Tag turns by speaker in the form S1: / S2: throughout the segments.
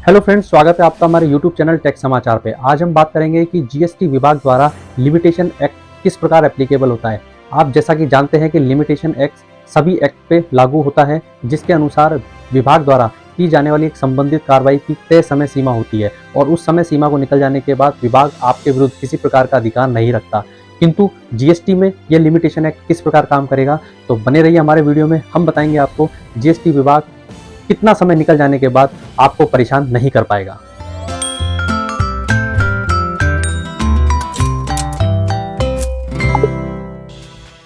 S1: Hello friends, स्वागत है आपका हमारे यूट्यूब चैनल टेक समाचार पे। आज हम बात करेंगे कि जीएसटी विभाग द्वारा लिमिटेशन एक्ट किस प्रकार एप्लीकेबल होता है। आप जैसा कि जानते हैं कि लिमिटेशन एक्ट सभी एक्ट पे लागू होता है, जिसके अनुसार विभाग द्वारा की जाने वाली एक संबंधित कार्रवाई की तय समय सीमा होती है और उस समय सीमा को निकल जाने के बाद विभाग आपके विरुद्ध किसी प्रकार का अधिकार नहीं रखता। किंतु जीएसटी में यह लिमिटेशन एक्ट किस प्रकार काम करेगा, तो बने रहिए हमारे वीडियो में। हम बताएंगे आपको जीएसटी विभाग कितना समय निकल जाने के बाद आपको परेशान नहीं कर पाएगा।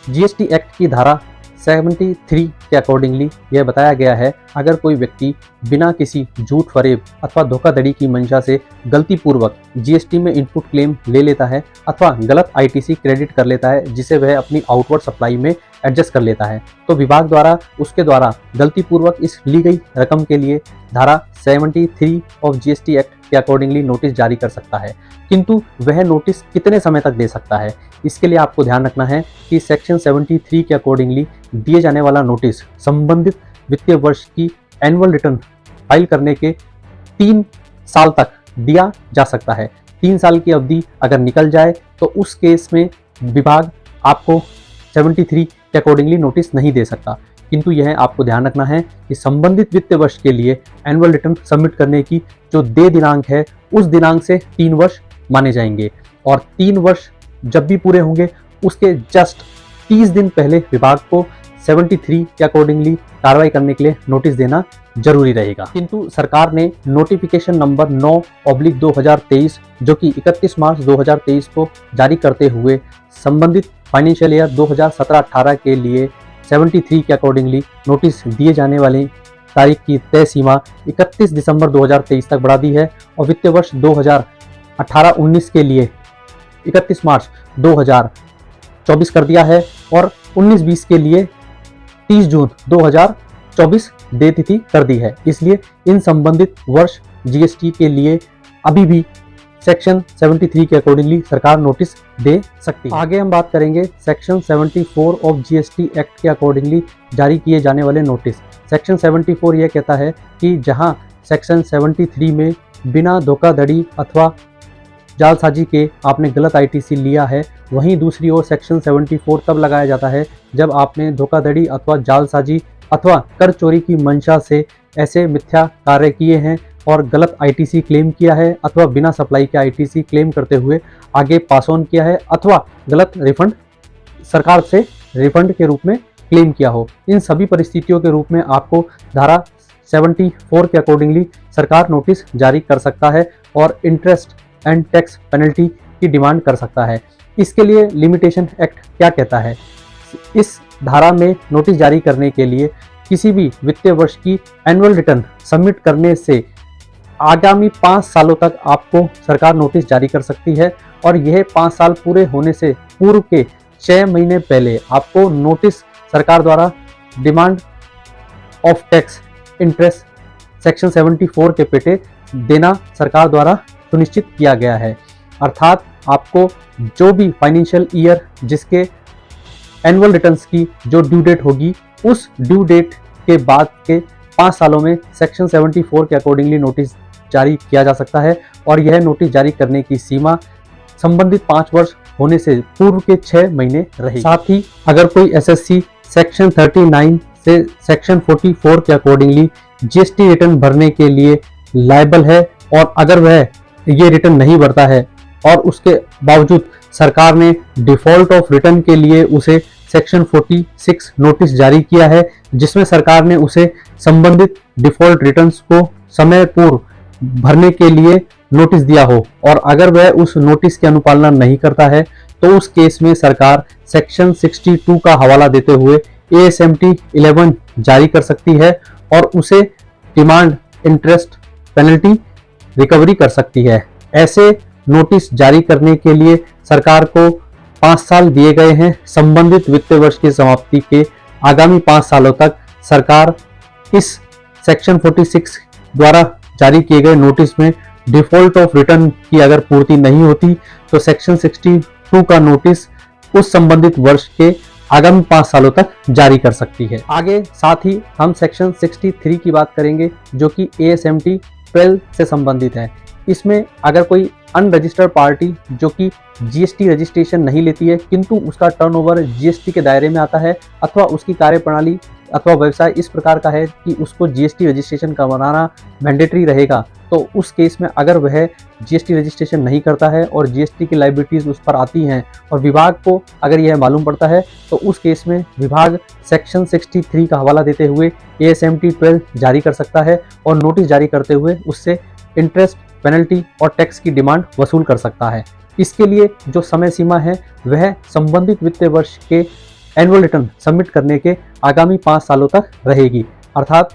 S1: जीएसटी एक्ट की धारा 73 के अकॉर्डिंगली यह बताया गया है, अगर कोई व्यक्ति बिना किसी झूठ फरेब अथवा धोखाधड़ी की मंशा से गलतीपूर्वक जीएसटी में इनपुट क्लेम ले लेता है अथवा गलत आईटीसी क्रेडिट कर लेता है, जिसे वह अपनी आउटवर्ड सप्लाई में एडजस्ट कर लेता है, तो विभाग द्वारा उसके द्वारा गलतीपूर्वक इस ली गई रकम के लिए धारा 73 ऑफ जीएसटी एक्ट के अकॉर्डिंगली नोटिस जारी कर सकता है। किंतु वह नोटिस कितने समय तक दे सकता है, इसके लिए आपको ध्यान रखना है कि सेक्शन 73 के अकॉर्डिंगली दिए जाने वाला नोटिस संबंधित वित्तीय वर्ष की एनुअल रिटर्न फाइल करने के 3 साल तक दिया जा सकता है। 3 साल की अवधि अगर निकल जाए तो उस केस में विभाग आपको 73 के अकॉर्डिंगली नोटिस नहीं दे सकता। किंतु यह आपको ध्यान रखना है कि संबंधित वित्तीय वर्ष के लिए एनुअल रिटर्न सबमिट करने की जो देय दिनांक है, उस दिनांक से 3 वर्ष माने जाएंगे और 3 वर्ष जब भी पूरे होंगे उसके जस्ट 30 दिन पहले विभाग को 73 के अकॉर्डिंगली कार्रवाई करने के लिए नोटिस देना जरूरी रहेगा। किंतु सरकार ने नोटिफिकेशन नंबर 9/2023 जो कि 31 मार्च 2023 को जारी करते हुए संबंधित फाइनेंशियल ईयर 2017-18 के लिए 73 के अकॉर्डिंगली नोटिस दिए जाने वाली तारीख की तय सीमा 31 दिसंबर 2023 तक बढ़ा दी है और वित्तीय वर्ष 2018-19 के लिए 31 मार्च 2024 कर दिया है और 19-20 के लिए 30 जून 2024 देय तिथि कर दी है। इसलिए इन संबंधित वर्ष जीएसटी के लिए अभी भी सेक्शन 73 के अकॉर्डिंगली सरकार नोटिस दे सकती है। आगे हम बात करेंगे सेक्शन 74 ऑफ जीएसटी एक्ट के अकॉर्डिंगली जारी किए जाने वाले नोटिस। सेक्शन 74 यह कहता है कि जहां सेक्शन 73 में बिना धोखाधड़ी अथवा जालसाजी के आपने गलत आईटीसी लिया है, वहीं दूसरी ओर सेक्शन 74 तब लगाया जाता है जब आपने धोखाधड़ी अथवा जालसाजी अथवा कर चोरी की मंशा से ऐसे मिथ्या कार्य किए हैं और गलत आईटीसी क्लेम किया है अथवा बिना सप्लाई के आईटीसी क्लेम करते हुए आगे पास ऑन किया है अथवा गलत रिफंड सरकार से रिफंड के रूप में क्लेम किया हो। इन सभी परिस्थितियों के रूप में आपको धारा 74 के अकॉर्डिंगली सरकार नोटिस जारी कर सकता है और इंटरेस्ट एंड टैक्स पेनल्टी की डिमांड कर सकता है। इसके लिए लिमिटेशन एक्ट क्या कहता है? इस धारा में नोटिस जारी करने के लिए किसी भी वित्तीय वर्ष की एनुअल रिटर्न सबमिट करने से आगामी 5 सालों तक आपको सरकार नोटिस जारी कर सकती है और यह 5 साल पूरे होने से पूर्व के 6 महीने पहले आपको नोटिस सरकार द्वारा demand of tax interest section 74 के पेटे देना सरकार द्वारा सुनिश्चित किया गया है। अर्थात आपको जो भी फाइनेंशियल ईयर जिसके एनुअल रिटर्न्स की जो ड्यू डेट होगी, उस ड्यू डेट के बाद के 5 सालों में सेक्शन 74 के अकॉर्डिंगली नोटिस जारी किया जा सकता है और यह नोटिस जारी करने की सीमा संबंधित 5 वर्ष होने से पूर्व के 6 महीने रहेगी। साथ ही अगर कोई एसएससी सेक्शन 39 से सेक्शन 44 के अकॉर्डिंगली जीएसटी रिटर्न भरने के लिए लायबल है और अगर वह ये रिटर्न नहीं भरता है और उसके बावजूद सरकार ने डिफॉल्ट ऑफ रिटर्न के लिए उसे सेक्शन 46 नोटिस जारी किया है, जिसमें सरकार ने उसे संबंधित डिफॉल्ट रिटर्न्स को समय पूर्व भरने के लिए नोटिस दिया हो और अगर वह उस नोटिस की अनुपालना नहीं करता है तो उस केस में सरकार सेक्शन 62 का हवाला देते हुए ASMT 11 जारी कर सकती है और उसे डिमांड इंटरेस्ट पेनल्टी रिकवरी कर सकती है। ऐसे नोटिस जारी करने के लिए सरकार को 5 साल दिए गए हैं। संबंधित वित्तीय वर्ष की समाप्ति के आगामी 5 सालों तक सरकार इस सेक्शन 46 द्वारा जारी किए गए नोटिस में डिफॉल्ट ऑफ रिटर्न की अगर पूर्ति नहीं होती तो सेक्शन 62 का नोटिस उस संबंधित वर्ष के आगामी 5 सालों तक जारी कर सकती है। आगे साथ ही हम सेक्शन 63 की बात करेंगे जो कि ASMT 12 से संबंधित है। इसमें अगर कोई अनरजिस्टर्ड पार्टी जो कि जीएसटी रजिस्ट्रेशन नहीं लेती है किंतु उसका टर्नओवर जीएसटी के दायरे में आता है अथवा उसकी कार्यप्रणाली अथवा व्यवसाय इस प्रकार का है कि उसको जीएसटी रजिस्ट्रेशन करवाना मैंडेटरी रहेगा, तो उस केस में अगर वह जीएसटी रजिस्ट्रेशन नहीं करता है और जीएसटी की लायबिलिटीज़ उस पर आती हैं और विभाग को अगर यह मालूम पड़ता है तो उस केस में विभाग सेक्शन 63 का हवाला देते हुए ASMT 12 जारी कर सकता है और नोटिस जारी करते हुए उससे इंटरेस्ट, पेनल्टी और टैक्स की डिमांड वसूल कर सकता है। इसके लिए जो समय सीमा है वह संबंधित वित्तीय वर्ष के एनुअल रिटर्न सबमिट करने के आगामी 5 सालों तक रहेगी। अर्थात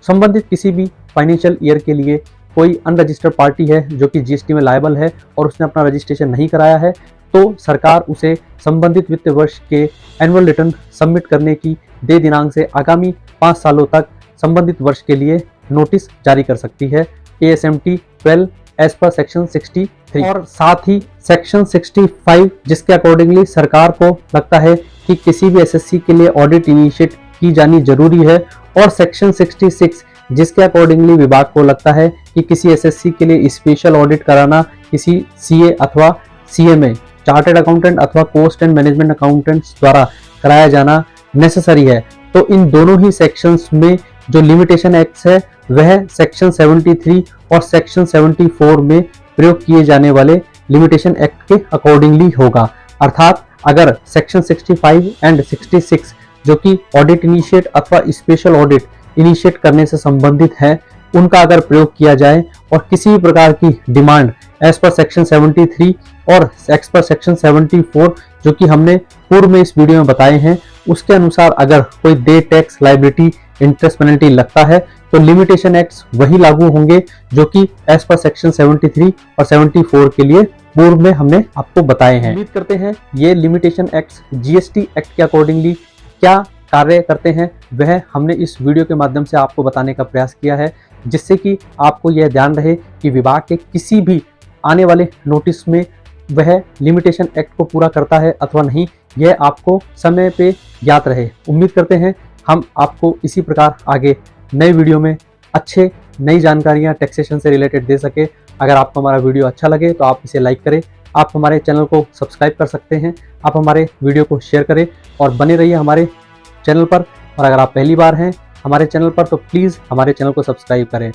S1: संबंधित किसी भी फाइनेंशियल ईयर के लिए कोई अनरजिस्टर्ड पार्टी है जो कि जीएसटी में लायबल है और उसने अपना रजिस्ट्रेशन नहीं कराया है तो सरकार उसे संबंधित वित्तीय वर्ष के एनुअल रिटर्न सबमिट करने की दे दिनांक से आगामी 5 सालों तक संबंधित वर्ष के लिए नोटिस जारी कर सकती है ASMT 12 एज पर सेक्शन 63 और साथ ही सेक्शन 65 जिसके अकॉर्डिंगली सरकार को लगता है कि किसी भी एसएससी के लिए ऑडिट इनिशिएट की जानी जरूरी है और सेक्शन 66 जिसके अकॉर्डिंगली विभाग को लगता है कि किसी एसएससी के लिए स्पेशल ऑडिट कराना किसी सीए अथवा सीएमए चार्टर्ड अकाउंटेंट अथवा कॉस्ट एंड मैनेजमेंट अकाउंटेंट्स द्वारा कराया जाना नेसेसरी है। तो इन दोनों ही सेक्शंस में जो लिमिटेशन एक्ट है वह सेक्शन 73 और सेक्शन 74 में प्रयोग किए जाने वाले लिमिटेशन एक्ट के अकॉर्डिंगली होगा। अर्थात अगर सेक्शन 65 एंड 66 जो कि ऑडिट इनिशिएट अथवा स्पेशल ऑडिट इनिशिएट करने से संबंधित है उनका अगर प्रयोग किया जाए और किसी भी प्रकार की डिमांड एज पर सेक्शन 73 और एज पर सेक्शन 74 जो कि हमने पूर्व में इस वीडियो में बताए हैं उसके अनुसार अगर कोई दे टैक्स लायबिलिटी इंटरेस्ट पेनल्टी लगता है तो लिमिटेशन एक्ट्स वही लागू होंगे जो कि एज पर सेक्शन 73 और 74 के लिए पूर्व में हमने आपको बताए हैं। उम्मीद करते हैं ये लिमिटेशन एक्ट्स जीएसटी एक्ट के अकॉर्डिंगली क्या कार्य करते हैं वह हमने इस वीडियो के माध्यम से आपको बताने का प्रयास किया है, जिससे कि आपको यह ध्यान रहे कि विभाग के किसी भी आने वाले नोटिस में वह लिमिटेशन एक्ट को पूरा करता है अथवा नहीं, यह आपको समय पे ज्ञात रहे। उम्मीद करते हैं हम आपको इसी प्रकार आगे नए वीडियो में अच्छे नई जानकारियां टैक्सेशन से रिलेटेड दे सके। अगर आपको हमारा वीडियो अच्छा लगे तो आप इसे लाइक करें, आप हमारे चैनल को सब्सक्राइब कर सकते हैं, आप हमारे वीडियो को शेयर करें और बने रहिए हमारे चैनल पर। और अगर आप पहली बार हैं हमारे चैनल पर तो प्लीज़ हमारे चैनल को सब्सक्राइब करें।